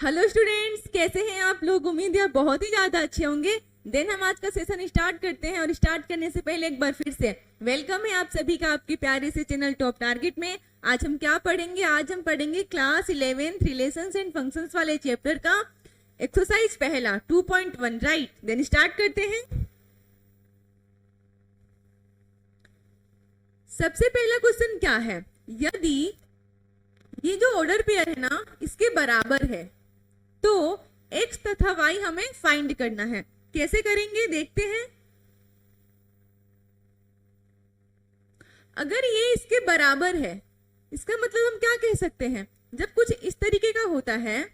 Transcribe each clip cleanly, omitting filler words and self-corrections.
Hello students, कैसे हैं आप लोग। उम्मीद है आप बहुत ही ज्यादा अच्छे होंगे। देन हम आज का सेशन स्टार्ट करते हैं और स्टार्ट करने से पहले एक बार फिर से वेलकम है आप सभी का आपके प्यारे से चैनल टॉप टारगेट में। आज हम क्या पढ़ेंगे? आज हम पढ़ेंगे class 11th relations and functions वाले चैप्टर का एक्सरसाइज पहला 2.1 राइट। देन स्टार्ट करते हैं। सबसे पहला क्वेश्चन क्या है? यदि ये जो ऑर्डर पेयर है ना इसके बराबर है तो x तथा y हमें फाइंड करना है। कैसे करेंगे देखते हैं। अगर ये इसके बराबर है इसका मतलब हम क्या कह सकते हैं? जब कुछ इस तरीके का होता है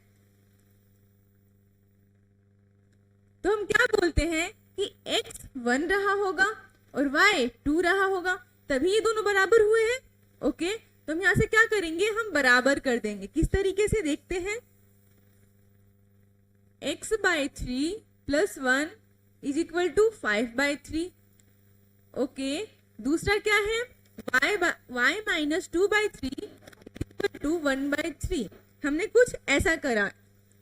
तो हम क्या बोलते हैं कि x 1 रहा होगा और y 2 रहा होगा, तभी ये दोनों बराबर हुए हैं। ओके, तो हम यहां से क्या करेंगे? हम बराबर कर देंगे। किस तरीके से देखते हैं? x/3 + 1 = 5/3। ओके, दूसरा क्या है? y - 2/3 = 1/3। हमने कुछ ऐसा करा।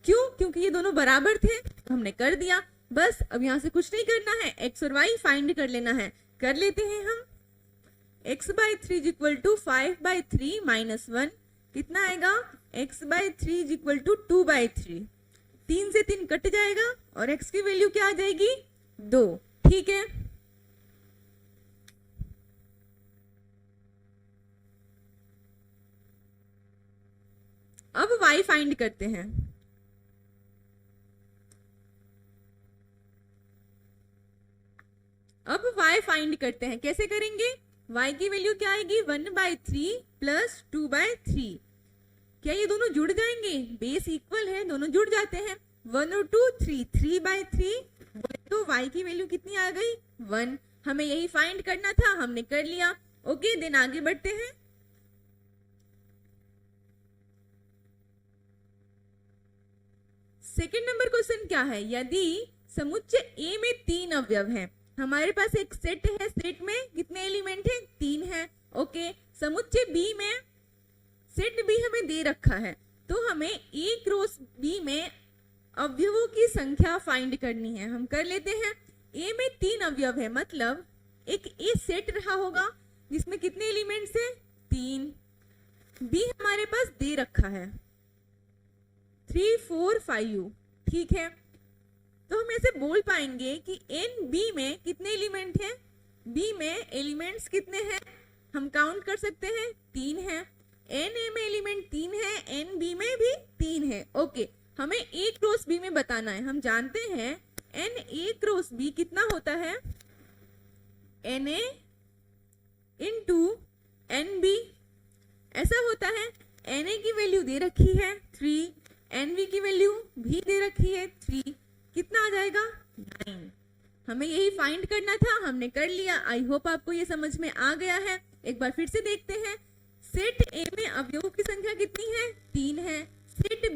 क्यों? क्योंकि ये दोनों बराबर थे तो हमने कर दिया। बस अब यहां से कुछ नहीं करना है, x और y फाइंड कर लेना है। कर लेते हैं हम। x/3 = 5/3 - 1 कितना आएगा? x/3 = 2/3। 3 से 3 कट जाएगा और x की वैल्यू क्या आ जाएगी? 2। ठीक है, अब y फाइंड करते हैं। अब y फाइंड करते हैं। कैसे करेंगे? y की वैल्यू क्या आएगी? 1/3 + 2/3। क्या ये दोनों जुड़ जाएंगे? बेस इक्वल है, दोनों जुड़ जाते हैं। 1 और 2 3, 3/3। तो y की वैल्यू कितनी आ गई? 1। हमें यही फाइंड करना था, हमने कर लिया। ओके, देन आगे बढ़ते हैं। सेकंड नंबर क्वेश्चन क्या है? यदि समुच्चय A में 3 अवयव हैं, हमारे पास एक सेट है, सेट में कितने एलिमेंट हैं? 3 हैं। ओके, समुच्चय B में सेट B हमें दे रखा है तो हमें A क्रॉस B में अवयवों की संख्या फाइंड करनी है। हम कर लेते हैं। A में 3 अवयव है मतलब एक A सेट रहा होगा जिसमें कितने एलिमेंट्स हैं? 3। B हमारे पास दे रखा है 3 4 5। ठीक है, तो हम ऐसे बोल पाएंगे कि एन बी में कितने एलिमेंट हैं? बी में एलिमेंट्स कितने हैं? हम काउंट कर सकते हैं, 3 हैं। एन ए में एलिमेंट 3 है, एन बी में भी 3 है। ओके, हमें ए क्रॉस बी में बताना है। हम जानते हैं एन ए क्रॉस बी कितना होता है? N A into n B ऐसा होता है। एन ए की वैल्यू दे रखी है 3, एन बी की वैल्यू भी दे रखी है 3। कितना आ जाएगा? 9। हमें यही फाइंड करना था, हमने कर लिया। आई होप आपको ये समझ में आ गया है। एक बार फिर से देखते हैं। सेट ए में अवयवों की संख्या कितनी है? 3 है। सेट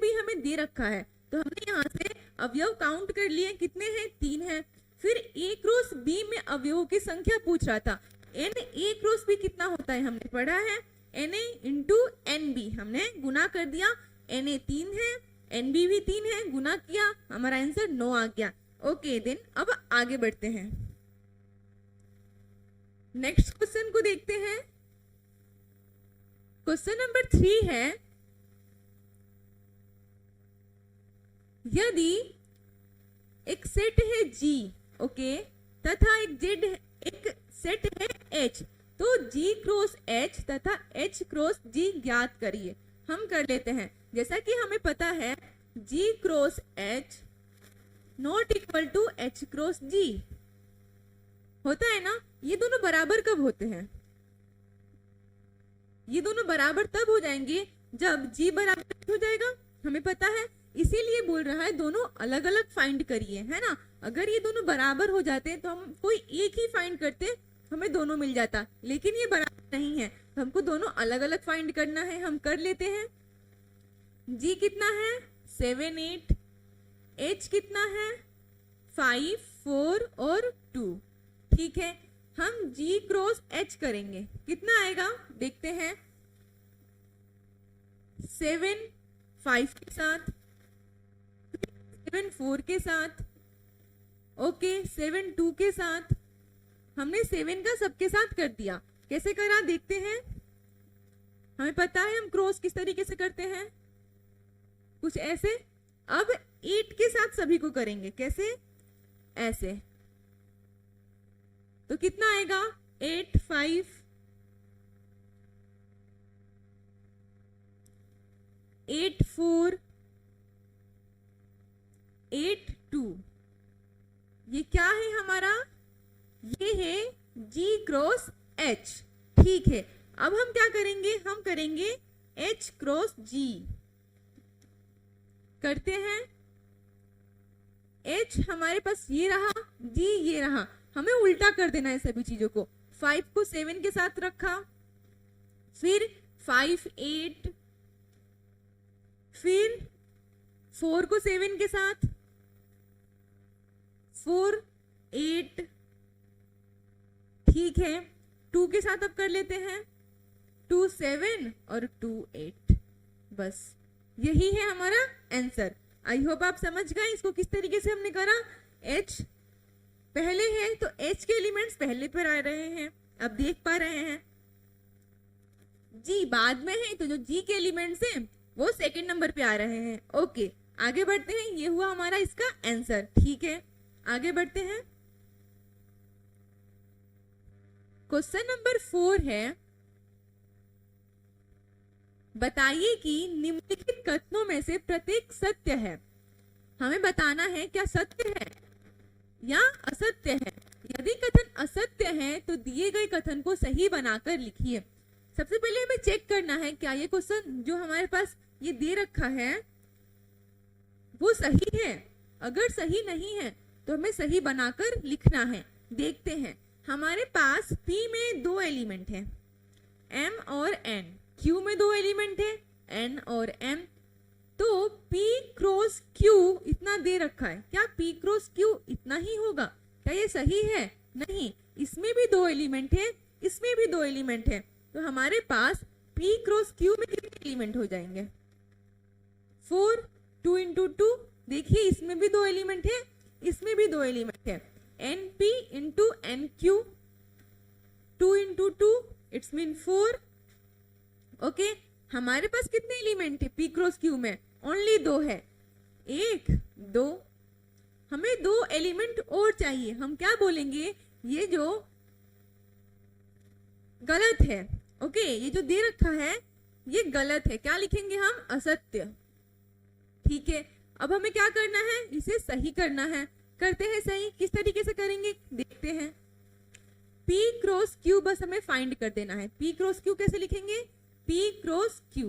बी हमें दे रखा है तो हमने यहाँ से अवयव काउंट कर लिए, कितने हैं? 3 है। फिर ए क्रॉस बी में अवयवों की संख्या पूछ रहा था। एन ए क्रॉस बी कितना होता है? हमने पढ़ा है n A into n B. हमने गुना कर दिया। एन ए 3 है, एन बी भी 3 है, गुना किया, हमारा आंसर 9 आ गया। ओके, देन अब आगे बढ़ते हैं। नेक्स्ट क्वेश्चन को देखते हैं। क्वेश्चन नंबर 3 है, यदि एक सेट है G, ओके, तथा एक सेट है H, तो G क्रॉस H तथा H क्रॉस G ज्ञात करिए। हम कर लेते हैं। जैसा कि हमें पता है G cross H not equal to H cross G होता है ना। ये दोनों बराबर कब होते हैं? ये दोनों बराबर तब हो जाएंगे जब G बराबर हो जाएगा, हमें पता है। इसीलिए बोल रहा है दोनों अलग अलग फाइंड करिए, है ना। अगर ये दोनों बराबर हो जाते तो हम कोई एक ही फाइंड करते, हमें दोनों मिल जाता। लेकिन ये बराबर नहीं है तो हमको दोनों अलग अलग फाइंड करना है। हम कर लेते हैं। G कितना है? 7 8। H कितना है? 5 4 और 2। ठीक है, हम G क्रॉस H करेंगे, कितना आएगा देखते हैं। 7 5 के साथ, 7 4 के साथ, ओके 7 2 के साथ। हमने 7 का सबके साथ कर दिया। कैसे करा देखते हैं। हमें पता है हम क्रॉस किस तरीके से करते हैं, कुछ ऐसे। अब 8 के साथ सभी को करेंगे। कैसे? ऐसे। तो कितना आएगा? 8 5 8 4 8 2। ये क्या है हमारा? ये है G क्रॉस H। ठीक है, अब हम क्या करेंगे? हम करेंगे H क्रॉस G। करते हैं। H हमारे पास ये रहा, G ये रहा। हमें उल्टा कर देना है सभी चीजों को। 5 को 7 के साथ रखा, फिर 5 8, फिर 4 को 7 के साथ, 4 8। ठीक है, 2 के साथ अब कर लेते हैं। 2 7 और 2 8। बस यही है हमारा आंसर। आई होप आप समझ गए इसको किस तरीके से हमने करा। H पहले है तो H के एलिमेंट्स पहले पर आ रहे हैं, अब देख पा रहे हैं। G बाद में है तो जो G के एलिमेंट्स हैं वो सेकंड नंबर पे आ रहे हैं। ओके, आगे बढ़ते हैं। ये हुआ हमारा इसका आंसर। ठीक है, आगे बढ़ते हैं। क्वेश्चन नंबर 4 है, बताइए कि निम्नलिखित कथनों में से प्रत्येक सत्य है। हमें बताना है क्या सत्य है या असत्य है। यदि कथन असत्य है तो दिए गए कथन को सही बनाकर लिखिए। सबसे पहले हमें चेक करना है क्या ये क्वेश्चन जो हमारे पास ये दे रखा है वो सही है। अगर सही नहीं है तो हमें सही बनाकर लिखना है। देखते हैं, हमारे पास P में 2 एलिमेंट हैं, M और N। Q में 2 एलिमेंट है, N और M। तो P क्रॉस Q इतना दे रखा है। क्या P क्रॉस Q इतना ही होगा? क्या ये सही है? नहीं, इसमें भी 2 एलिमेंट है, इसमें भी 2 एलिमेंट है। तो हमारे पास P क्रॉस Q में कितने एलिमेंट हो जाएंगे? 4 2 इंटू 2। देखिए इसमें भी 2 एलिमेंट है, इसमें भी 2 एलिमेंट है। NP into NQ, 2 into 2 it's mean 4। Okay, हमारे पास कितने एलिमेंट है P क्रॉस Q में? ओनली 2 है, 1 2। हमें 2 एलिमेंट और चाहिए। हम क्या बोलेंगे? ये जो गलत है। ओके, ये जो दे रखा है ये गलत है। क्या लिखेंगे हम? असत्य। ठीक है, अब हमें क्या करना है? इसे सही करना है। करते हैं सही। किस तरीके से करेंगे देखते हैं। P क्रॉस Q बस हमें फाइंड कर देना है। P क्रॉस Q कैसे लिखेंगे? P cross Q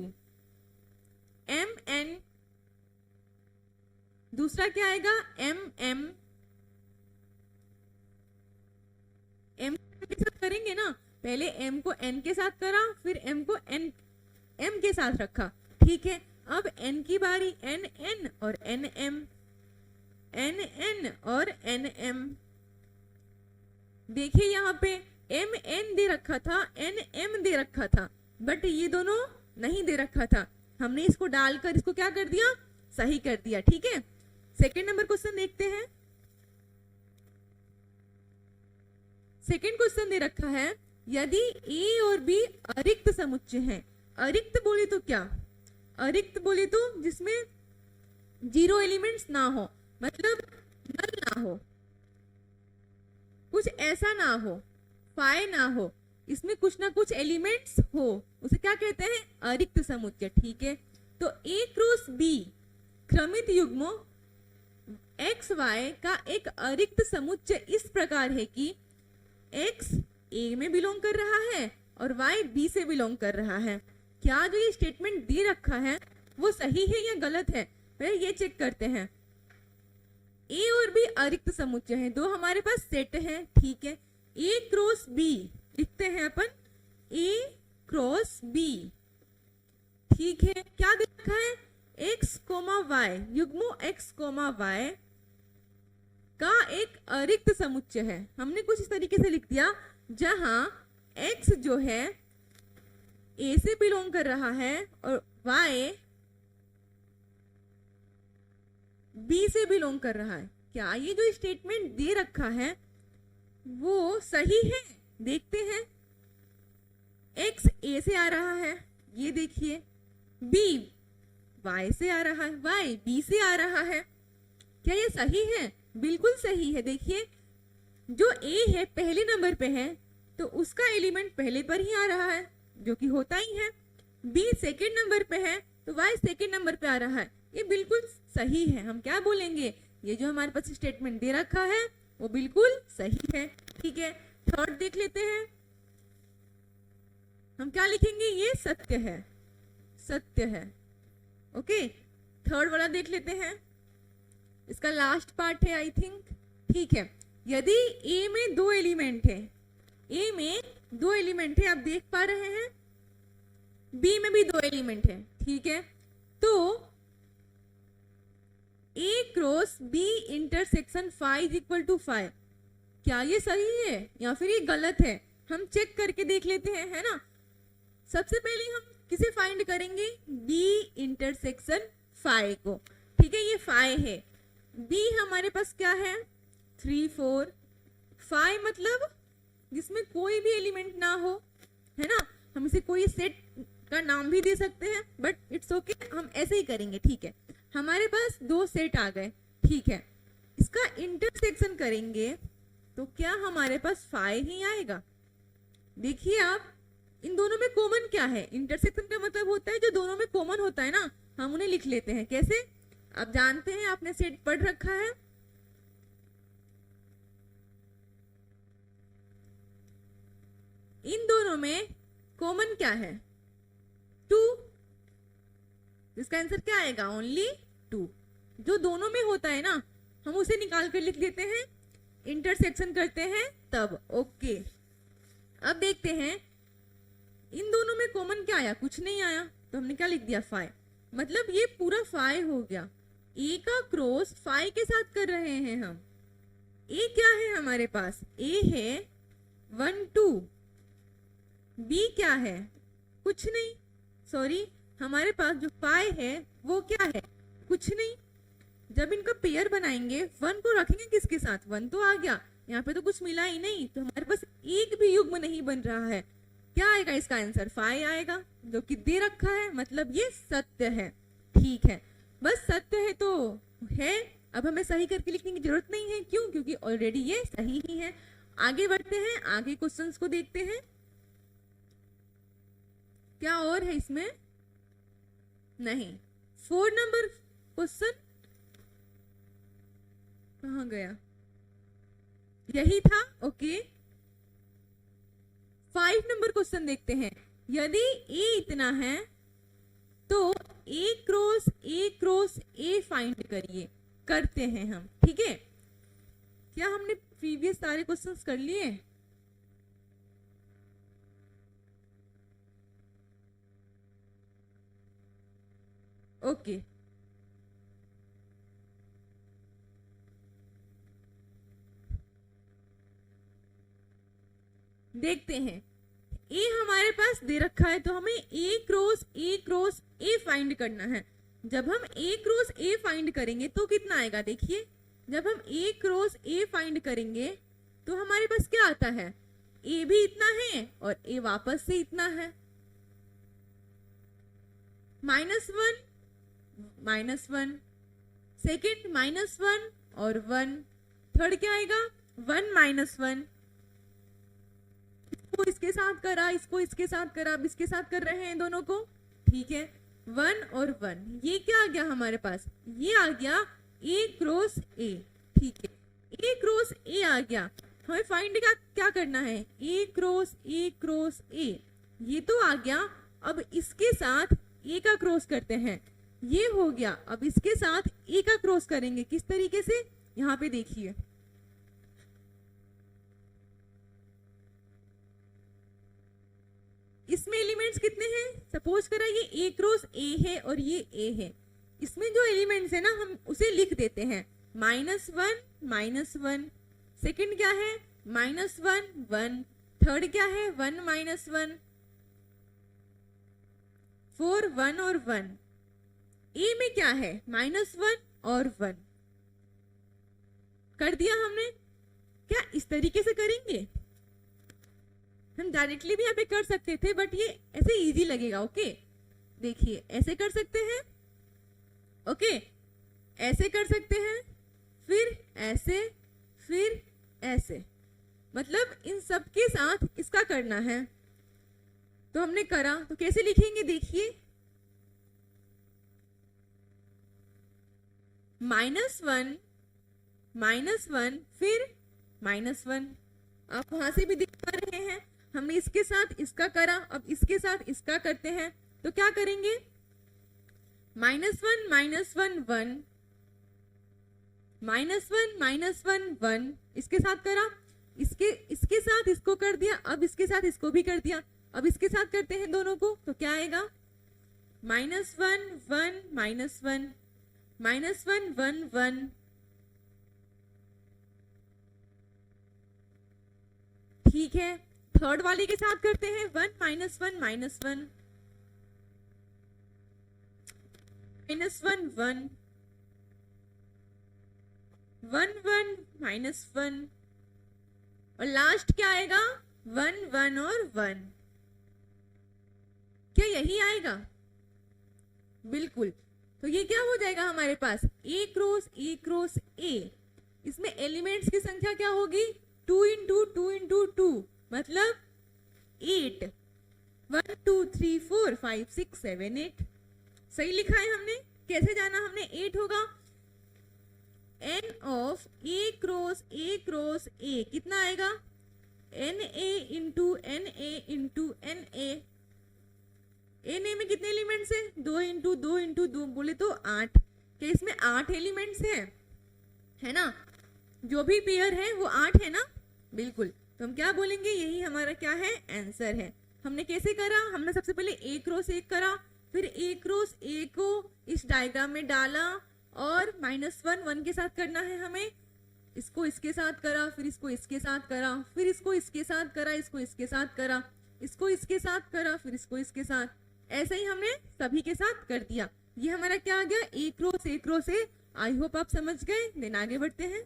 M N, दूसरा क्या आएगा? M M। M के साथ करेंगे ना, पहले M को N के साथ करा, फिर M को N M के साथ रखा। ठीक है, अब N की बारी। N N और N M, N N और N M। देखिए यहाँ पे M N दे रखा था, N M दे रखा था, बट ये दोनों नहीं दे रखा था। हमने इसको डालकर इसको क्या कर दिया? सही कर दिया। ठीक है, सेकंड नंबर क्वेश्चन देखते हैं। सेकंड क्वेश्चन दे रखा है, यदि A और B अरिक्त समुच्चय हैं। अरिक्त बोले तो क्या? अरिक्त बोले तो जिसमें 0 एलिमेंट्स ना हो, मतलब नल ना हो, कुछ ऐसा ना हो, फाई ना हो, इसमें कुछ ना कुछ एलिमेंट्स हो, उसे क्या कहते हैं? अरिक्त समुच्चय। ठीक है, तो A क्रॉस B क्रमित युग्म XY का एक अरिक्त समुच्चय इस प्रकार है कि X A में बिलोंग कर रहा है और Y B से बिलोंग कर रहा है। क्या जो ये स्टेटमेंट दे रखा है वो सही है या गलत है? पहले ये चेक करते हैं। A और B अरिक्त समुच्चय है, 2 हमारे पास सेट है। ठीक है, A क्रॉस B लिखते हैं अपन, A क्रॉस B। ठीक है, क्या दे रखा है? X कोमा Y, युग्मो X कोमा Y का एक अरिक्त समुच्चय है। हमने कुछ इस तरीके से लिख दिया जहां X जो है A से बिलोंग कर रहा है और Y बी से बिलोंग कर रहा है। क्या ये जो स्टेटमेंट दे रखा है वो सही है? देखते हैं। x a से आ रहा है, ये देखिए। b y से आ रहा है, y b से आ रहा है। क्या ये सही है? बिल्कुल सही है। देखिए, जो a है पहले नंबर पे है तो उसका एलिमेंट पहले पर ही आ रहा है, जो कि होता ही है। b सेकेंड नंबर पे है तो y सेकेंड नंबर पे आ रहा है। ये बिल्कुल सही है। हम क्या बोलेंगे? ये जो हमारे पास स्टेटमेंट दे रखा है वो बिल्कुल सही है। ठीक है, थर्ड देख लेते हैं। हम क्या लिखेंगे? ये सत्य है, सत्य है। ओके, थर्ड वाला देख लेते हैं। इसका लास्ट पार्ट है आई थिंक। ठीक है, यदि ए में दो एलिमेंट है, ए में दो एलिमेंट है, आप देख पा रहे हैं, बी में भी दो एलिमेंट है। ठीक है, तो A cross B intersection 5 equal to 5, क्या ये सही है या फिर ये गलत है? हम चेक करके देख लेते हैं, है ना। सबसे पहले हम किसे फाइंड करेंगे? B इंटरसेक्शन 5 को। ठीक है, ये 5 है। B हमारे पास क्या है? 3 4 5, मतलब जिसमें कोई भी एलिमेंट ना हो, है ना। हम इसे कोई सेट का नाम भी दे सकते हैं, बट इट्स ओके, हम ऐसे ही करेंगे। ठीक है, हमारे पास दो सेट आ गए। ठीक है, इसका इंटरसेक्शन करेंगे तो क्या हमारे पास 5 ही आएगा? देखिए आप, इन दोनों में कॉमन क्या है? इंटरसेक्शन का मतलब होता है जो दोनों में कॉमन होता है ना, हम उन्हें लिख लेते हैं। कैसे? आप जानते हैं, आपने सेट पढ़ रखा है। इन दोनों में कॉमन क्या है? 2। इसका आंसर क्या आएगा? ओनली 2। जो दोनों में होता है ना, हम उसे निकाल कर लिख देते हैं, इंटरसेक्शन करते हैं तब। ओके, अब देखते हैं इन दोनों में कॉमन क्या आया? कुछ नहीं आया, तो हमने क्या लिख दिया? 5। मतलब ये पूरा 5 हो गया। ए का क्रॉस 5 के साथ कर रहे हैं हम। ए क्या है हमारे पास? ए है 1 2। बी क्या है? कुछ नहीं, सॉरी, हमारे पास जो 5 है वो क्या है? कुछ नहीं। जब इनका पेयर बनाएंगे 1 को रखेंगे किसके साथ? 1 तो आ गया, यहाँ पे तो कुछ मिला ही नहीं, तो हमारे पास एक भी युग्म नहीं बन रहा है। क्या आएगा इसका आंसर? 5 आएगा, जो कि दे रखा है, मतलब ये सत्य है। ठीक है, बस सत्य है तो है, अब हमें सही करके लिखने की जरूरत नहीं है। क्यों? क्योंकि ऑलरेडी ये सही ही है। आगे बढ़ते हैं, आगे क्वेश्चंस को देखते हैं। क्या और है इसमें? नहीं। 4 नंबर क्वेश्चन कहाँ गया? यही था। ओके, 5 नंबर क्वेश्चन देखते हैं। यदि ए इतना है तो ए क्रॉस ए फाइंड करिए। करते हैं हम। ठीक है, क्या हमने प्रीवियस सारे क्वेश्चंस कर लिए? ओके, देखते हैं। ए हमारे पास दे रखा है तो हमें ए क्रॉस ए फाइंड करना है। जब हम ए क्रॉस ए फाइंड करेंगे तो कितना आएगा? देखिए, जब हम ए क्रॉस ए फाइंड करेंगे तो हमारे पास क्या आता है? ए भी इतना है और ए वापस से इतना है। -1 -1, सेकेंड -1 और 1, थर्ड क्या आएगा? 1 -1। इसको इसके साथ करा, इसको इसके साथ करा, अब इसके साथ कर रहे हैं दोनों को। ठीक है, 1 और 1, ये क्या आ गया हमारे पास? ये आ गया ए क्रॉस ए। ठीक है, ए क्रॉस ए आ गया। हमें फाइंड क्या करना है? ए क्रॉस ए, ये तो आ गया। अब इसके साथ ए का क्रॉस करते हैं, ये हो गया। अब इसके साथ ए का क्रॉस करेंगे, किस तरीके से? यहाँ पे देखिए, इसमें एलिमेंट्स कितने हैं? सपोज करा ये ए क्रॉस ए है और ये ए है। इसमें जो एलिमेंट्स है ना, हम उसे लिख देते हैं। -1 सेकंड क्या है? -1 थर्ड क्या है? 1 -1 4 1 और 1। ए में क्या है? -1 और 1। कर दिया हमने। क्या इस तरीके से करेंगे? हम डायरेक्टली भी यहाँ पे कर सकते थे, बट ये ऐसे इजी लगेगा। ओके, देखिए ऐसे कर सकते हैं, ओके ऐसे कर सकते हैं, फिर ऐसे, फिर ऐसे, मतलब इन सब के साथ इसका करना है। तो हमने करा, तो कैसे लिखेंगे? देखिए -1 फिर -1। आप वहां से भी दिख पा रहे हैं। हमने इसके साथ इसका करा, अब इसके साथ इसका करते हैं। तो क्या करेंगे? -1 -1 1, -1 1 इसके साथ करा, इसके साथ इसको कर दिया, अब इसके साथ इसको भी कर दिया। अब इसके साथ करते हैं दोनों को, तो क्या आएगा? -1 1 -1 -1 1 1। ठीक है, थर्ड वाले के साथ करते हैं 1 -1 -1 -1 -1 1 1 -1, और लास्ट क्या आएगा? 1 1 और 1। क्या यही आएगा? बिल्कुल। तो ये क्या हो जाएगा हमारे पास? A cross A। इसमें एलिमेंट्स की संख्या क्या होगी? 2 × 2 × 2, मतलब 8। 1 2 3 4 5 6 7 8। सही लिखा है हमने। कैसे जाना हमने? 8 होगा n of A cross A कितना आएगा? NA × NA × NA। NA में कितने एलिमेंट्स हैं? 2 × 2 × 2 बोले तो 8। क्या इसमें 8 एलिमेंट्स हैं? है ना? जो भी पेयर है वो 8 है ना? बिल्कुल। तो हम क्या बोलेंगे? यही हमारा क्या है? आंसर है। हमने कैसे करा? हमने सबसे पहले A क्रॉस A करा, फिर A क्रॉस A को इस डायग्राम में डाला, और -1 1 के साथ करना है हमें। इसको इसके साथ करा, फिर इसको इसके साथ करा, फिर इसको इसके साथ करा, इसको इसके साथ करा, इसको इसके साथ करा, फिर इसको इसके साथ। ऐसे ही हमने सभी के साथ कर दिया। ये हमारा क्या आ गया? A cross A। I hope आप समझ गए। देन आगे बढ़ते हैं।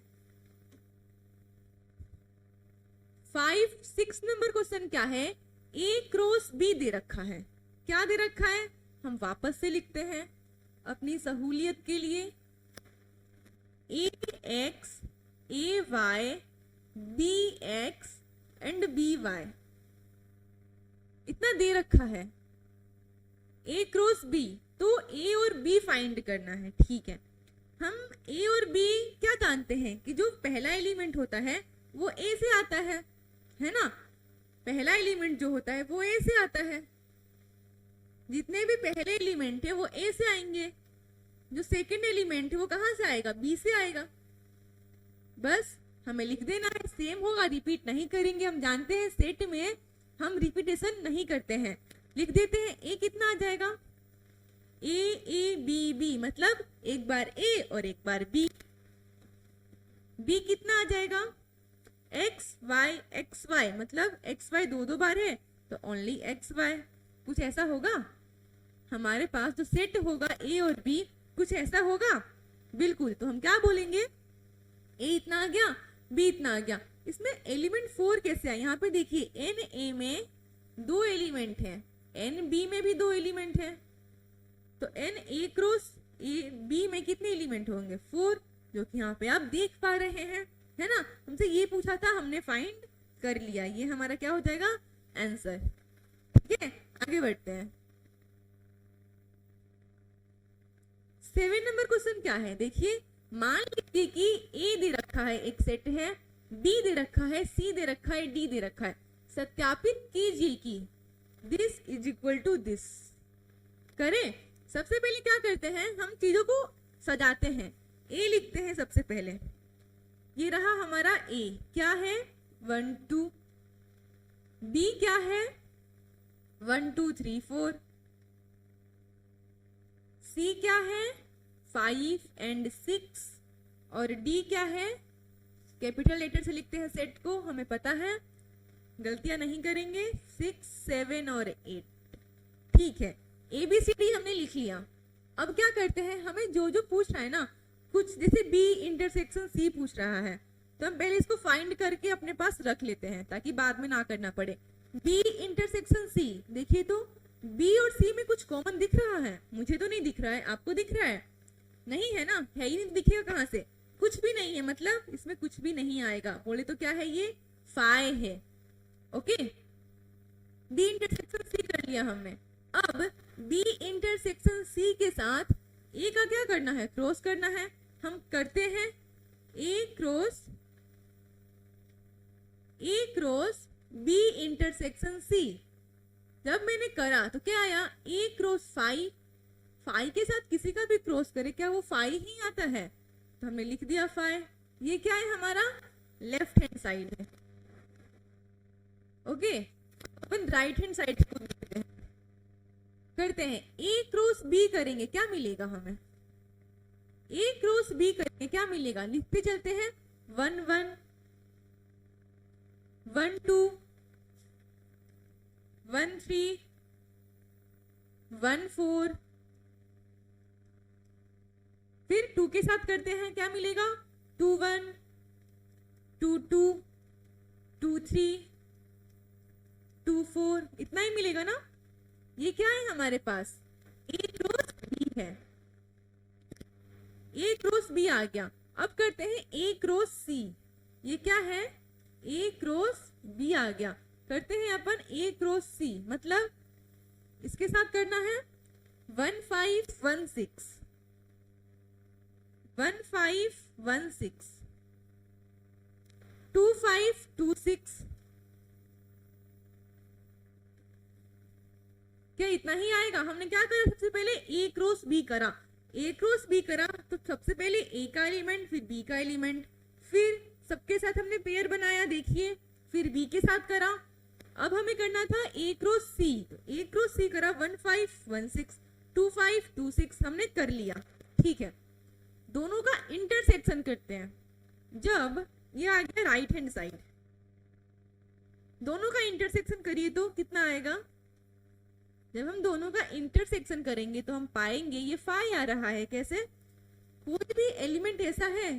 6 नंबर क्वेश्चन क्या है? A क्रॉस B दे रखा है। क्या दे रखा है? हम वापस से लिखते हैं अपनी सहूलियत के लिए। AX AY BX and BY इतना दे रखा है। A क्रॉस B, तो A और B फाइंड करना है। ठीक है, हम A और B क्या जानते हैं कि जो पहला एलिमेंट होता है वो A से आता है ना? पहला एलिमेंट जो होता है वो A से आता है। जितने भी पहले एलिमेंट है वो A से आएंगे। जो सेकंड एलिमेंट है वो कहां से आएगा? B से आएगा। बस हमें लिख देना है। सेम होगा, रिपीट नहीं करेंगे। हम जानते हैं सेट में हम रिपीटेशन नहीं करते हैं। लिख देते हैं। A कितना आ जाएगा? A A B B, मतलब एक बार A और एक बार B। B कितना आ जाएगा? X Y, मतलब X Y दो बार है तो ओनली X Y। कुछ ऐसा होगा हमारे पास जो सेट होगा A और B, कुछ ऐसा होगा। बिल्कुल। तो हम क्या बोलेंगे? A इतना आ गया, B इतना आ गया। इसमें एलिमेंट 4 कैसे आया? यहाँ पे देखिए N A में 2 एलिमेंट है, N B में भी 2 एलिमेंट है। तो N A क्रॉस B में कितने एलिमेंट होंगे? 4, जो कि यहाँ पे आप देख पा रहे हैं, है ना? हमसे ये पूछा था, हमने फाइंड कर लिया। ये हमारा क्या हो जाएगा? आंसर। ठीक है, आगे बढ़ते हैं। 7 नंबर क्वेश्चन क्या है? देखिए, मान लीजिए कि A दे रखा है, एक सेट है, B दे रखा है, C दे रखा है, D दे रखा है। सत्यापित कीजिए कि this is equal to this. करें। सबसे पहले क्या करते हैं? हम चीजों को सजाते हैं। A लिखते हैं सबसे पहले। ये रहा हमारा A। क्या है? 1 2। B क्या है? 1 2 3 4। C क्या है? 5 एंड 6। और D क्या है? कैपिटल लेटर से लिखते हैं सेट को, हमें पता है, गलतियां नहीं करेंगे। 6 7 और 8। ठीक है, ABCD हमने लिख लिया। अब क्या करते हैं? हमें जो जो पूछ रहा है ना, कुछ जैसे बी इंटरसेक्शन सी पूछ रहा है तो हम पहले इसको फाइंड करके अपने पास रख लेते हैं ताकि बाद में ना करना पड़े। बी इंटरसेक्शन सी, देखिए तो बी और सी में कुछ कॉमन दिख रहा है? मुझे तो नहीं दिख रहा है, आपको दिख रहा है? नहीं है ना, है ही नहीं, दिखेगा कहाँ से? कुछ भी नहीं है, मतलब इसमें कुछ भी नहीं आएगा। बोले तो क्या है ये? फाई है। ओके, बी इंटरसेक्शन सी कर लिया हमने। अब बी इंटरसेक्शन सी के साथ ए का क्या करना है? क्रॉस करना है। हम करते हैं ए क्रॉस बी इंटरसेक्शन सी। जब मैंने करा तो क्या आया? ए क्रॉस फाई। फाई के साथ किसी का भी क्रॉस करे क्या वो फाई ही आता है? तो हमने लिख दिया फाई। ये क्या है? हमारा लेफ्ट हैंड साइड है। ओके, अपन राइट हैंड साइड को देखते हैं। करते हैं ए क्रॉस बी करेंगे, क्या मिलेगा हमें? ए क्रॉस बी करेंगे क्या मिलेगा? लिखते चलते हैं 1 1 1 2 1 3 1 4। फिर 2 के साथ करते हैं, क्या मिलेगा? 2 1 2 2 2 3 2 4। इतना ही मिलेगा ना? ये क्या है हमारे पास? ए क्रॉस बी है। ए क्रॉस बी आ गया। अब करते हैं ए क्रॉस सी। ये क्या है? ए क्रॉस बी आ गया। करते हैं अपन ए क्रॉस सी, मतलब इसके साथ करना है 1 5 1 6 1 5 1 6 2 5 2 6। क्या इतना ही आएगा? हमने क्या करा? सबसे पहले ए क्रॉस बी करा। ए क्रॉस बी करा तो सबसे पहले ए का एलिमेंट, फिर बी का एलिमेंट, फिर सबके साथ हमने पेयर बनाया, देखिए, फिर बी के साथ करा। अब हमें करना था ए क्रॉस सी, तो ए क्रॉस सी करा 1 5 1 6 2 5 2 6 हमने कर लिया। ठीक है, दोनों का इंटरसेक्शन करते हैं। जब ये आ गया राइट हैंड साइड, दोनों का इंटरसेक्शन करिए तो कितना आएगा? जब हम दोनों का इंटरसेक्शन करेंगे तो हम पाएंगे ये फाई आ रहा है। कैसे? कोई भी एलिमेंट ऐसा है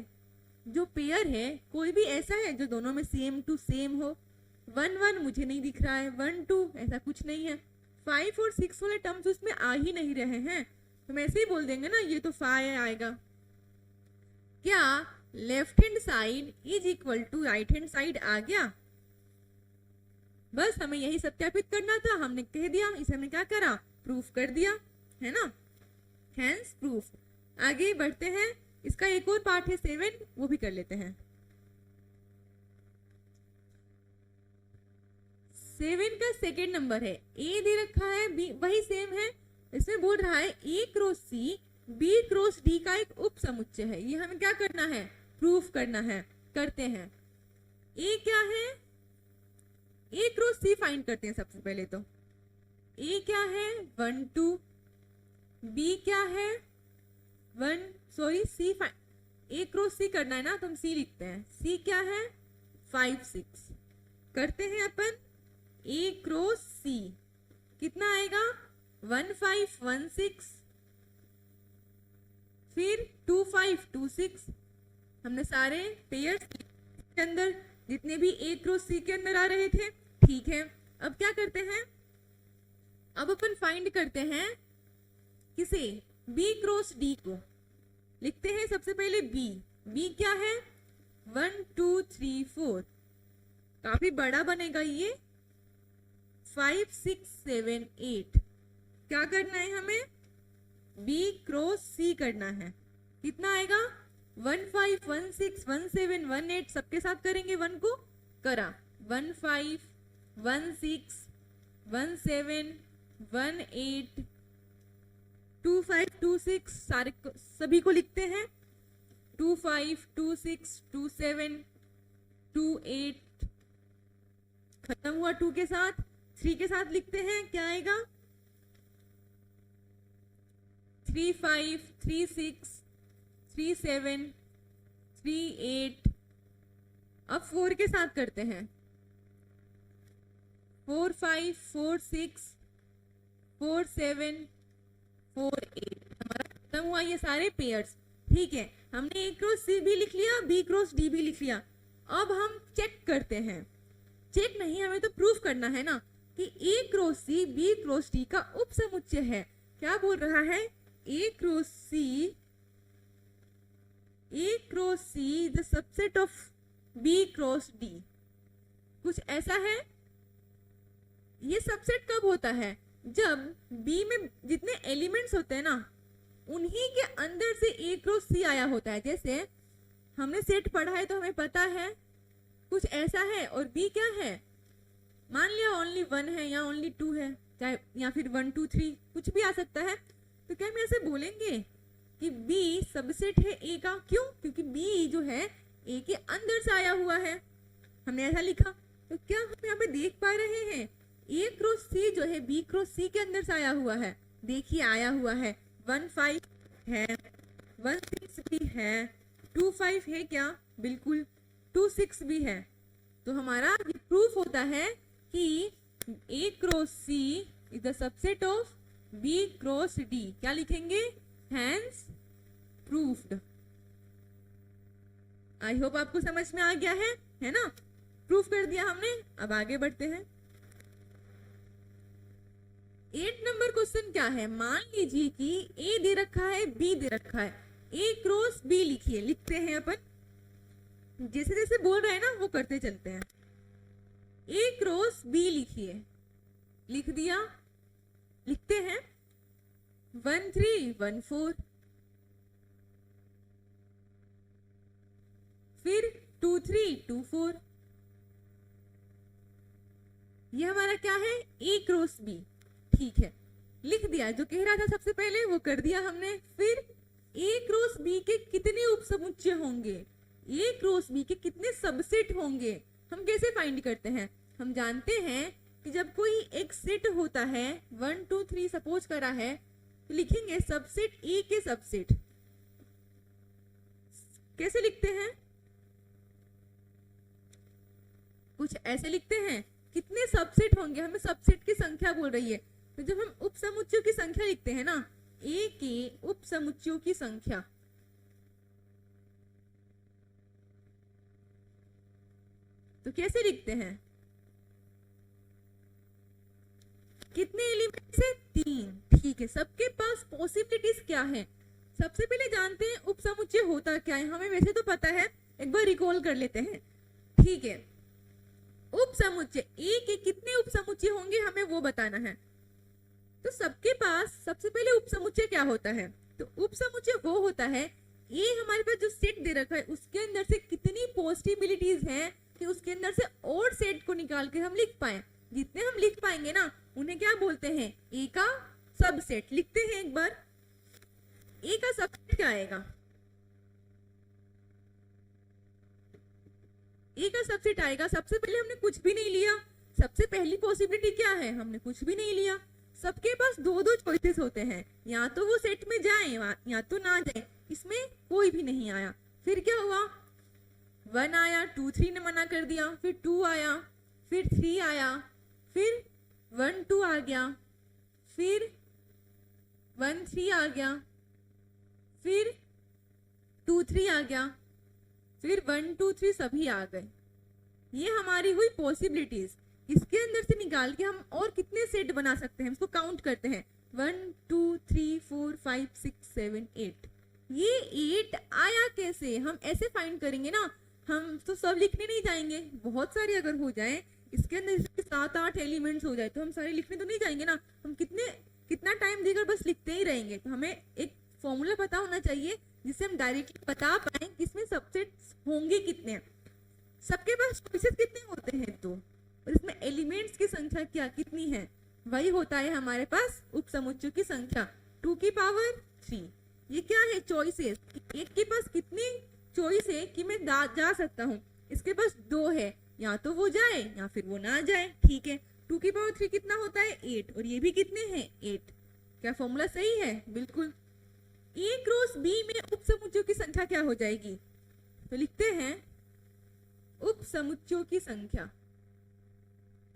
जो पेयर है, कोई भी ऐसा है जो दोनों में सेम टू सेम हो। 1 1 मुझे नहीं दिख रहा है, 1 2 ऐसा कुछ नहीं है, 5 और 6 वाले टर्म्स उसमें आ ही नहीं रहे हैं, तो हम ऐसे ही बोल देंगे ना ये तो फाई आएगा। क्या left hand side is equal to right hand side आ गया? बस हमें यही सत्यापित करना था, हमने कह दिया, इसे हमने क्या करा? प्रूफ कर दिया, है ना? Hence proof. आगे बढ़ते हैं, इसका एक और पार्ट है 7, वो भी कर लेते हैं। 7 का सेकेंड नंबर है, ए दे रखा है, बी वही सेम है। इसमें बोल रहा है A cross C B cross D का एक उप समुच्चय है। ये हमें क्या करना है? प्रूफ करना है। करते हैं। ए क्या है? ए क्रॉस सी फाइंड करते हैं सबसे पहले तो। ए क्या है? 1 2। बी क्या है? 1 सॉरी सी ए क्रॉस सी करना है ना, तो हम सी लिखते हैं। सी क्या है? 5 6। करते हैं अपन ए क्रॉस सी, कितना आएगा? 1 5 1 6, फिर 2 5 2 6। हमने सारे पेयर्स के अंदर जितने भी ए क्रॉस सी के अंदर आ रहे थे। ठीक है, अब क्या करते हैं? अब अपन फाइंड करते हैं किसे? बी क्रॉस डी को। लिखते हैं सबसे पहले बी। बी क्या है? 1 2 3 4। काफी बड़ा बनेगा ये। 5 6 7 8। क्या करना है हमें? बी क्रॉस सी करना है। कितना आएगा? 1 5 1 6 1 7 1 8। सबके साथ करेंगे, 1 को करा 1 5 1 6 1 7 1 8 2 5 2 6। सारे सभी को लिखते हैं। 2 5 2 6 2 7 2 8। खत्म हुआ 2 के साथ। 3 के साथ लिखते हैं, क्या आएगा? 3 5 3 6 3 7 3 8। अब 4 के साथ करते हैं। 4 5 4 6 4 7 4 8। हमारा खत्म हुआ ये सारे पेयर्स। ठीक है, हमने ए क्रॉस सी भी लिख लिया, बी क्रॉस डी भी लिख लिया। अब हम चेक करते हैं, चेक नहीं, हमें तो प्रूफ करना है ना कि A cross C B cross D का उपसमुच्चय है। क्या बोल रहा है? A cross C the subset of B cross D, कुछ ऐसा है। ये सबसेट कब होता है? जब बी में जितने एलिमेंट्स होते हैं ना, उन्हीं के अंदर से ए क्रॉस सी आया होता है। जैसे हमने सेट पढ़ा है तो हमें पता है कुछ ऐसा है, और बी क्या है? मान लिया ओनली 1 है या ओनली 2 है, चाहे या फिर 1 2 3 कुछ भी आ सकता है। तो क्या हम ऐसे बोलेंगे कि बी सबसेट है ए का? क्यों? क्योंकि बी जो है ए के अंदर से आया हुआ है, हमने ऐसा लिखा। तो क्या हम यहाँ पे देख पा रहे हैं ए क्रॉस सी जो है बी क्रॉस सी के अंदर से आया हुआ है? देखिए आया हुआ है, 1 5 है, 1 6 भी है, 2 5 है क्या? बिल्कुल, 2 6 भी है। तो हमारा ये प्रूफ होता है कि A cross C is the subset of B cross D. क्या लिखेंगे? Hence proofed. आई होप आपको समझ में आ गया है ना? प्रूफ कर दिया हमने। अब आगे बढ़ते हैं। 8 नंबर क्वेश्चन क्या है? मान लीजिए कि ए दे रखा है, बी दे रखा है, ए क्रॉस बी लिखिए। लिखते हैं अपन, जैसे जैसे बोल रहे हैं ना वो करते चलते हैं। ए क्रॉस बी लिखिए, लिख दिया। लिखते हैं 1 3 1 4, फिर 2 3 2 4। ये हमारा क्या है? A cross B. ठीक है, लिख दिया। जो कह रहा था सबसे पहले वो कर दिया हमने। फिर ए क्रॉस बी के कितने उपसमुच्चय होंगे, ए क्रॉस बी के कितने सबसेट होंगे, हम कैसे फाइंड करते हैं? हम जानते हैं कि जब कोई एक सेट होता है, 1 2 3 सपोज करा है, तो लिखेंगे सबसेट ए के सबसेट। कैसे लिखते हैं? कुछ ऐसे लिखते हैं, कितने सबसेट होंगे, हमें सबसेट की संख्या बोल रही है। तो जब हम उपसमुच्चयों की संख्या लिखते हैं ना, ए के उपसमुच्चयों की संख्या, तो कैसे लिखते हैं? कितने एलिमेंट्स है? 3। ठीक है, सबके पास पॉसिबिलिटीज क्या है? सबसे पहले जानते हैं उपसमुच्चय होता क्या है। हमें वैसे तो पता है, एक बार रिकॉल कर लेते हैं। ठीक है, उपसमुच्चय ए के कितने उपसमुच्चय होंगे हमें वो बताना है। तो सबके पास सबसे पहले उपसमुच्चय क्या होता है? तो उपसमुच्चय वो होता है, ये हमारे पास जो सेट दे रखा है उसके अंदर से कितनी पॉसिबिलिटीज हैं कि उसके अंदर से और सेट को निकाल के हम लिख पाए। जितने हम लिख पाएंगे ना, उन्हें क्या बोलते हैं? ए का सबसेट। लिखते हैं एक बार, ए का सबसेट क्या आएगा? ए का सबसेट आएगा, सबसे पहले हमने कुछ भी नहीं लिया। सबसे पहली पॉसिबिलिटी क्या है? हमने कुछ भी नहीं लिया। सबके पास 2 चॉइसेस होते हैं, या तो वो सेट में जाए या तो ना जाए। इसमें कोई भी नहीं आया। फिर क्या हुआ? 1 आया, 2 3 ने मना कर दिया, फिर 2 आया, फिर 3 आया, फिर 1 2 आ गया, फिर 1 3 आ गया, फिर 2 3 आ गया, फिर 1 2 3 सभी आ गए। ये हमारी हुई पॉसिबिलिटीज। इसके अंदर से निकाल के हम और कितने सेट बना सकते हैं, इसको काउंट करते हैं। 1 2 3 4 5 6 7 8। ये 8 आया कैसे? हम ऐसे फाइंड करेंगे ना, हम तो सब लिखने नहीं जाएंगे। बहुत सारे अगर हो जाए, इसके अंदर 7 8 एलिमेंट्स हो जाए, तो हम सारे लिखने तो नहीं जाएंगे ना। हम कितना टाइम देकर बस लिखते ही रहेंगे। तो हमें एक फॉर्मूला पता होना चाहिए जिससे हम डायरेक्टली बता पाए कि इसमें सबसेट्स होंगे कितने। सबके पास चॉइसेस कितने होते हैं? 2। और इसमें एलिमेंट्स की संख्या क्या कितनी है? वही होता है हमारे पास उपसमुच्चयों की संख्या, 2 की पावर 3। ये क्या है? चॉइसेस। एक के पास कितनी चॉइस है कि मैं जा सकता हूँ? इसके पास 2 है, या तो वो जाए या फिर वो ना जाए। ठीक है, 2 की पावर 3 कितना होता है? 8। और ये भी कितने हैं? 8। क्या फॉर्मूला सही है? बिल्कुल। ए क्रॉस बी में उपसमुच्चयों की संख्या क्या हो जाएगी? तो लिखते हैं उपसमुच्चयों की संख्या,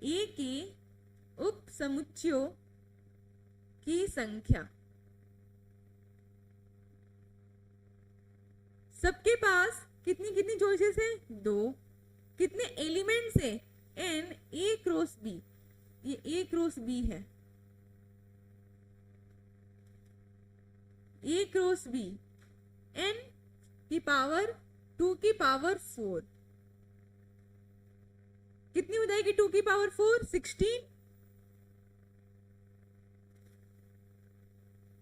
ए के उपसमुच्चयों की संख्या। सबके पास कितनी कितनी चॉइसेस है? 2। कितने एलिमेंट्स है? n a क्रॉस b, ये a क्रॉस b है, a क्रॉस b, n की पावर 2 की पावर 4, कितनी हो जाएगी 2 की पावर 4? 16।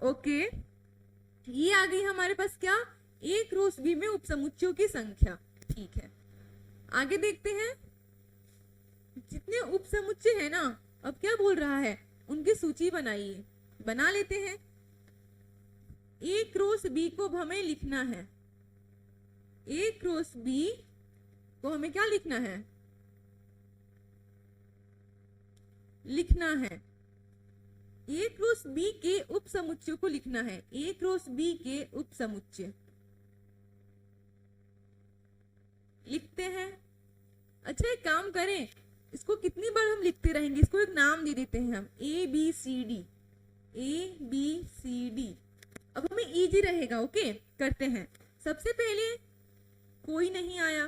ओके, ये आ गई हमारे पास क्या? a क्रॉस b में उपसमुच्चयों की संख्या। ठीक है, आगे देखते हैं। जितने उपसमुच्चय है ना, अब क्या बोल रहा है? उनकी सूची बनाइए। बना लेते हैं। a क्रॉस b को हमें लिखना है, a क्रॉस b को हमें क्या लिखना है? लिखना है a क्रॉस b के उपसमुच्चय को लिखना है, a क्रॉस b के उपसमुच्चय लिखते हैं। अच्छा, एक काम करें, इसको कितनी बार हम लिखते रहेंगे? इसको एक नाम दे देते हैं हम, A B C D, A B C D. अब हमें इजी रहेगा। ओके, करते हैं। सबसे पहले कोई नहीं आया,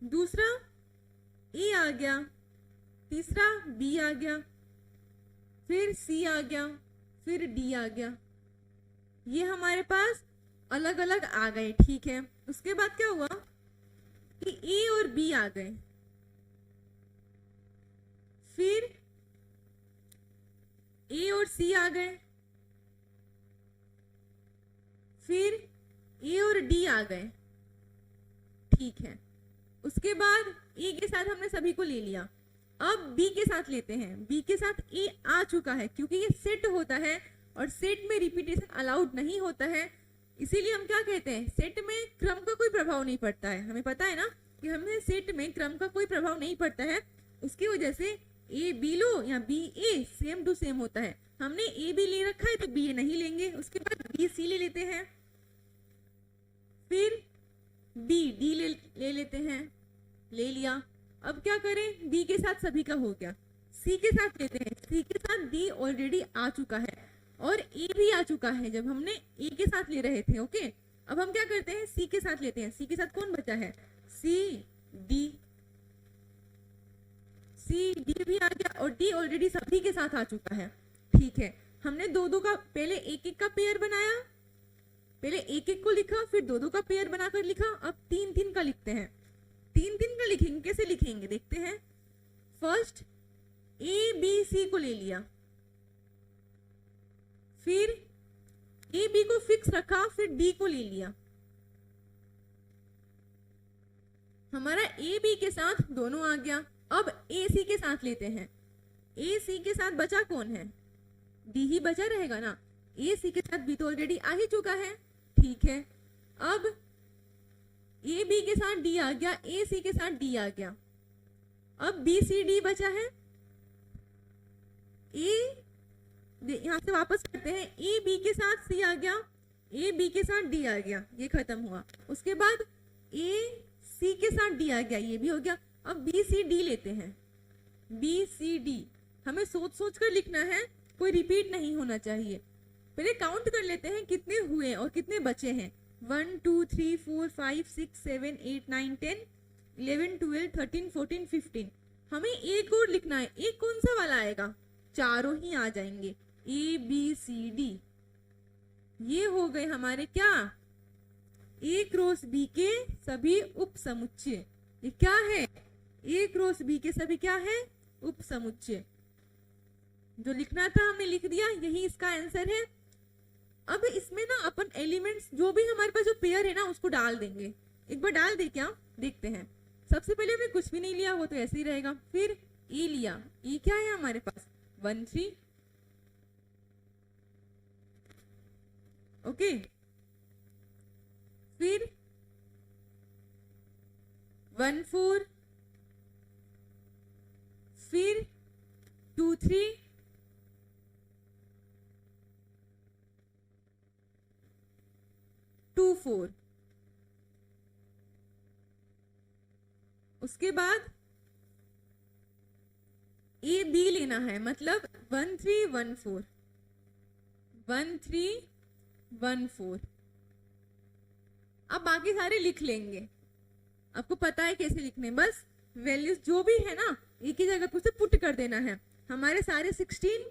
दूसरा ए आ गया, तीसरा बी आ गया, फिर सी आ गया, फिर डी आ गया। ये हमारे पास अलग अलग आ गए। ठीक है, उसके बाद क्या हुआ कि ए और बी आ गए, फिर ए और सी आ गए, फिर ए और डी आ गए। ठीक है, उसके बाद ए के साथ हमने सभी को ले लिया। अब बी के साथ लेते हैं। बी के साथ ए आ चुका है, क्योंकि ये सेट होता है और सेट में रिपीटेशन अलाउड नहीं होता है। इसीलिए हम क्या कहते हैं? सेट में क्रम का कोई प्रभाव नहीं पड़ता है। हमें पता है ना कि हमें सेट में क्रम का कोई प्रभाव नहीं पड़ता है। उसकी वजह से ए बी लो या B A same to same होता है। हमने ए बी ले रखा है तो बी ए नहीं लेंगे। उसके बाद बी सी ले लेते हैं, फिर बी डी ले लेते हैं। ले लिया। अब क्या करें? बी के साथ सभी का हो गया। सी के साथ लेते हैं। सी के साथ डी ऑलरेडी आ चुका है और ए भी आ चुका है जब हमने ए के साथ ले रहे थे। ओके, अब हम क्या करते हैं? सी के साथ लेते हैं। सी के साथ कौन बचा है? C D. सी डी भी आ गया और डी ऑलरेडी सभी के साथ आ चुका है। ठीक है, हमने दो दो का पहले एक एक का पेयर बनाया, पहले एक एक को लिखा, फिर दो दो का पेयर बनाकर लिखा। अब तीन तीन का लिखते हैं। तीन तीन का लिखेंगे। कैसे लिखेंगे देखते हैं। फर्स्ट ए बी सी को ले लिया, फिर ए बी को फिक्स रखा, फिर डी को ले लिया। हमारा ए बी के साथ दोनों आ गया। अब ए सी के साथ लेते हैं। ए सी के साथ बचा कौन है? डी ही बचा रहेगा ना। ए सी के साथ बी तो ऑलरेडी आ ही चुका है। ठीक है, अब ए बी के साथ डी आ गया, ए सी के साथ डी आ गया। अब बी सी डी बचा है। यहां से वापस करते हैं। ए बी के साथ सी आ गया, ए बी के साथ डी आ गया, ये खत्म हुआ। उसके बाद ए सी के साथ डी आ गया, ये भी हो गया। अब बी सी डी लेते हैं। बी सी डी हमें सोच सोच कर लिखना है, कोई रिपीट नहीं होना चाहिए। पहले काउंट कर लेते हैं कितने हुए और कितने बचे हैं। 1 2 3 4 5 6 7 8 9 10 11 12 13 14 15। हमें एक और लिखना है। एक कौन सा वाला आएगा? चारों ही आ जाएंगे। ए बी सी डी, ये हो गए हमारे क्या? ए क्रॉस बी के सभी उप समुच्चय। ये क्या है? ए क्रॉस बी के सभी क्या है? उप समुच्चय। जो लिखना था हमने लिख दिया, यही इसका आंसर है। अब इसमें ना अपन एलिमेंट्स जो भी हमारे पास जो पेयर है ना उसको डाल देंगे। एक बार डाल दे क्या? देखते हैं। सबसे पहले हमने कुछ भी नहीं लिया, वो तो ऐसे ही रहेगा। फिर ए लिया। ए क्या है हमारे पास? 1 3। ओके, फिर 1 4, फिर 2 3, टू 4। उसके बाद ए बी लेना है, मतलब 1 3 1 4, 1 3 1 4। अब बाकी सारे लिख लेंगे, आपको पता है कैसे लिखने, बस वैल्यूज जो भी है ना एक ही जगह पर उसे पुट कर देना है। हमारे सारे 16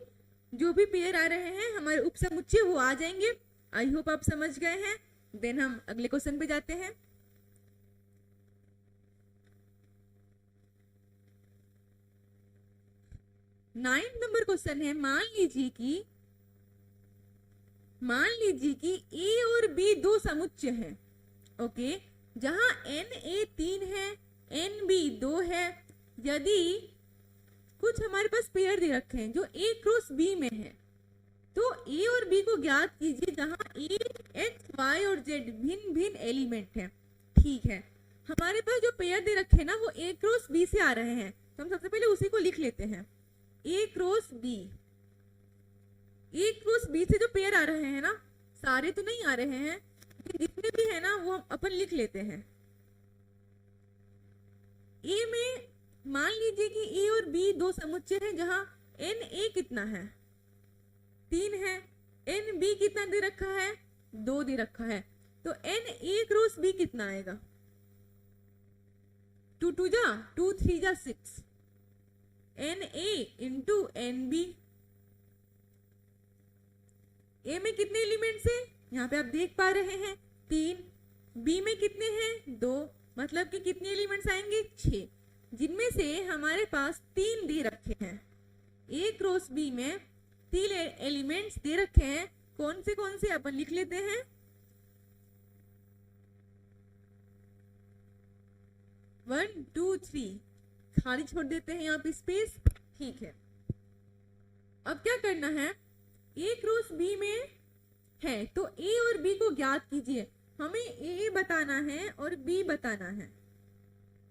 जो भी पेयर आ रहे हैं हमारे उपसमुच्चय वो आ जाएंगे। आई होप आप समझ गए हैं। देन हम अगले क्वेश्चन पे जाते हैं। 9 नंबर क्वेश्चन है, मान लीजिए कि ए और बी दो समुच्चय हैं, ओके, जहां एन ए 3 है, एन बी 2 है। यदि कुछ हमारे पास पेयर दे रखे हैं जो ए क्रॉस बी में है, तो ए और बी को ज्ञात कीजिए जहां ए एक्स वाई और जेड भिन्न भिन्न एलिमेंट हैं। ठीक है, हमारे पास जो पेयर दे रखे हैं ना वो ए क्रॉस बी से आ रहे हैं, तो हम सबसे पहले उसी को लिख लेते हैं। ए क्रॉस बी से जो पेयर आ रहे हैं ना, सारे तो नहीं आ रहे हैं, जितने भी है ना वो हम अपन लिख लेते हैं। ए में मान लीजिए कि ए और बी दो समुच्चय हैं जहां एन ए कितना है, 3 है, एन बी कितना दे रखा है, 2 दे रखा है, तो एन ए क्रॉस बी कितना आएगा, 2 2 जा 2 3 जा 6, n A into n B. A में कितने एलिमेंट्स हैं, यहाँ पे आप देख पा रहे हैं 3, बी में कितने हैं 2, मतलब कि कितने एलिमेंट्स आएंगे 6, जिनमें से हमारे पास 3 दे रखे हैं। ए क्रॉस बी में 3 एलिमेंट्स दे रखे हैं, कौन से अपन लिख लेते हैं। वन टू थ्री, खाली छोड़ देते हैं यहाँ पे स्पेस। ठीक है, अब क्या करना है, ए क्रॉस बी में है तो ए और बी को ज्ञात कीजिए। हमें ए बताना है और बी बताना है।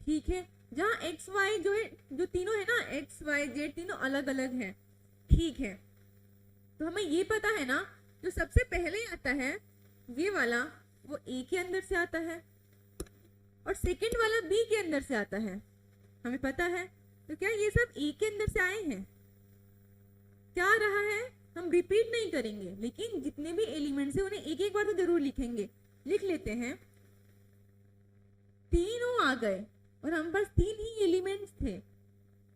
ठीक है, जहाँ एक्स वाई जो है, जो तीनों है ना, एक्स वाई जेड तीनों अलग अलग हैं। ठीक है, तो हमें ये पता है ना, जो सबसे पहले आता है ये वाला वो ए के अंदर से आता है और सेकंड वाला बी के अंदर से आता है, हमें पता है। तो क्या ये सब ए के अंदर से आए हैं, क्या आ रहा है, हम रिपीट नहीं करेंगे, लेकिन जितने भी एलिमेंट्स हैं उन्हें एक एक बार तो जरूर लिखेंगे। लिख लेते हैं, तीनों आ गए और हम पास 3 ही एलिमेंट्स थे,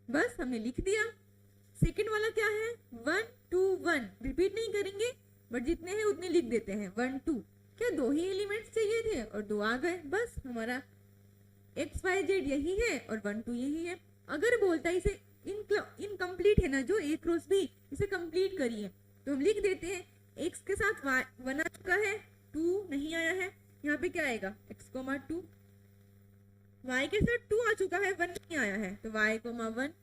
बस हमने लिख दिया। सेकंड वाला क्या है, 1 2 1, रिपीट नहीं करेंगे, बट जितने हैं उतने लिख देते हैं। 1 2, क्या 2 ही एलिमेंट्स चाहिए थे और 2 आ गए, बस हमारा एक्स वाई जेड यही है और 1 2 यही है। अगर बोलता है इसे इनकम्प्लीट है ना जो ए क्रॉस बी, इसे कंप्लीट करिए, तो हम लिख देते हैं एक्स के साथ 1 आ चुका है, 2 नहीं आया है, यहाँ पे क्या आएगा x, 2, y के साथ 2 आ चुका है, 1 नहीं आया है, तो y, 1,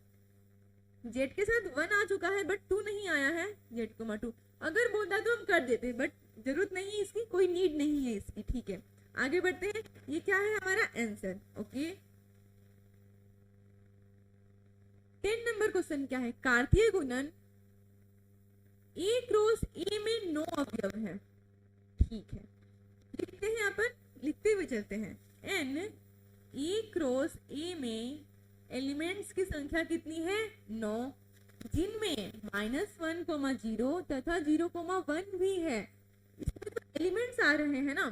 z के साथ 1 आ चुका है बट 2 नहीं आया है, z, 2। अगर बोलता तो हम कर देते, बट जरूरत नहीं है इसकी, कोई नीड नहीं है इसकी। ठीक है, आगे बढ़ते हैं। ये क्या है हमारा आंसर, ओके। 10 नंबर क्वेश्चन क्या है, कार्तीय गुणन ए क्रॉस ए में 9 अवयव है। ठीक है, लिखते हैं अपन, लिखते हुए चलते हैं। एन ए क्रॉस ए में एलिमेंट्स की संख्या कितनी है, 9, जिनमें -1, 0 तथा 0, 1 भी है। इसमें तो एलिमेंट्स आ रहे हैं ना,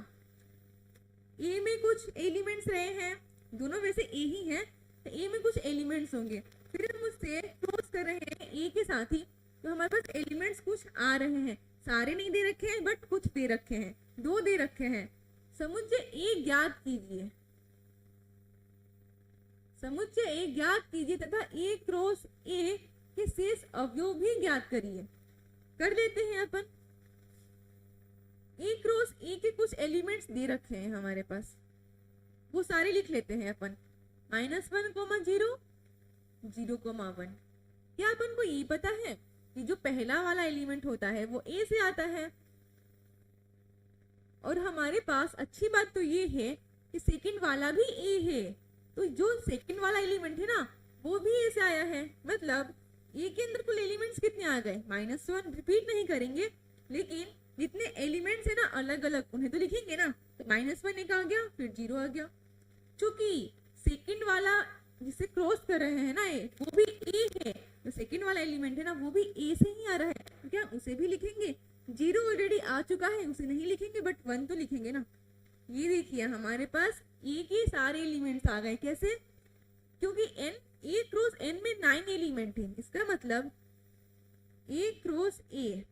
ए में कुछ एलिमेंट्स रहे हैं, दोनों वैसे ए ही हैं, तो ए में कुछ एलिमेंट्स होंगे, फिर हम उससे क्रॉस कर रहे हैं ए के साथ ही, तो हमारे पास एलिमेंट्स कुछ आ रहे हैं, सारे नहीं दे रखे हैं बट कुछ दे रखे हैं, 2 दे रखे हैं। समुच्चय ए ज्ञात कीजिए, समुच्चय ए ज्ञात कीजिए तथा ए क्रॉस ए के शेष अवयव भी ज्ञात करिए। कर लेते हैं अपन। ए क्रॉस ए के कुछ एलिमेंट्स दे रखे हैं हमारे पास, वो सारे लिख लेते हैं अपन। -1, 0, 0, 1। क्या अपन को ये पता है कि जो पहला वाला एलिमेंट होता है वो ए से आता है, और हमारे पास अच्छी बात तो ये है कि सेकंड वाला भी ए है, तो जो सेकंड वाला एलिमेंट है ना वो भी ए से आया है, मतलब ए के अंदर कुल एलिमेंट्स कितने आ गए, -1। रिपीट नहीं करेंगे, लेकिन जितने एलिमेंट्स है ना अलग अलग उन्हें तो लिखेंगे ना, तो -1 एक आ गया, फिर 0 आ गया। चूंकि सेकंड वाला जिसे क्रॉस कर रहे हैं ना ए, वो भी ए है, तो सेकंड वाला एलिमेंट है ना वो भी ए से ही आ रहा है, तो क्या उसे भी लिखेंगे। 0 ऑलरेडी आ चुका है, उसे नहीं लिखेंगे, बट 1 तो लिखेंगे ना। ये देखिए हमारे पास ए के सारे एलिमेंट्स आ गए। कैसे? क्योंकि एन ए क्रॉस एन में 9 एलिमेंट हैं। इसका मतलब ए क्रॉस ए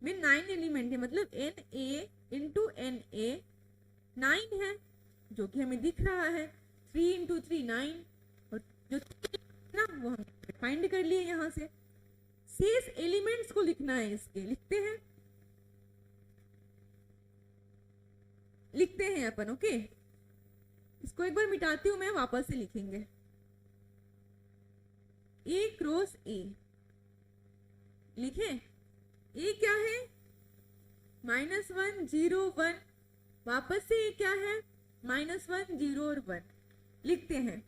में 9 एलिमेंट है, मतलब n A into n A 9 है, जो कि हमें दिख रहा है। 3 इंटू 3 9, और जो ना वो हम फाइंड कर लिए यहाँ से। शेष एलिमेंट्स को लिखना है इसके, लिखते हैं अपन। ओके, इसको एक बार मिटाती हूं मैं, वापस से लिखेंगे। ए क्रॉस ए लिखे। ए क्या है? -1 0 1। वापस से ए क्या है? -1 0 और 1। लिखते हैं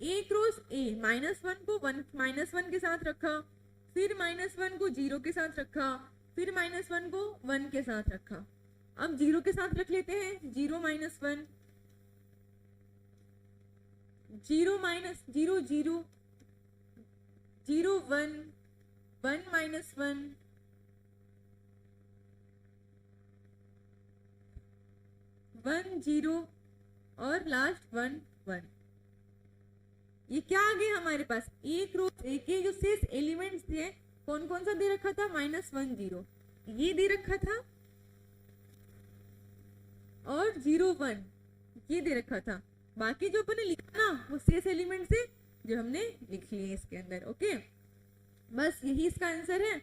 ए क्रॉस ए। -1 को -1 के साथ रखा, फिर -1 को 0 के साथ रखा, फिर -1 को 1 के साथ रखा। अब 0 के साथ रख लेते हैं। 0 -1 0 0 0 0 0 1 1 -1 1 0 और लास्ट 1 1। ये क्या आ गया हमारे पास? ए क्रॉस ए के जो शेष एलिमेंट्स थे, कौन कौन सा दे रखा था? -1 0 ये दे रखा था, और 0 1 ये दे रखा था। बाकी जो अपन ने लिखा ना, वो शेष एलिमेंट से जो हमने लिख लिए इसके अंदर। ओके, बस यही इसका आंसर है।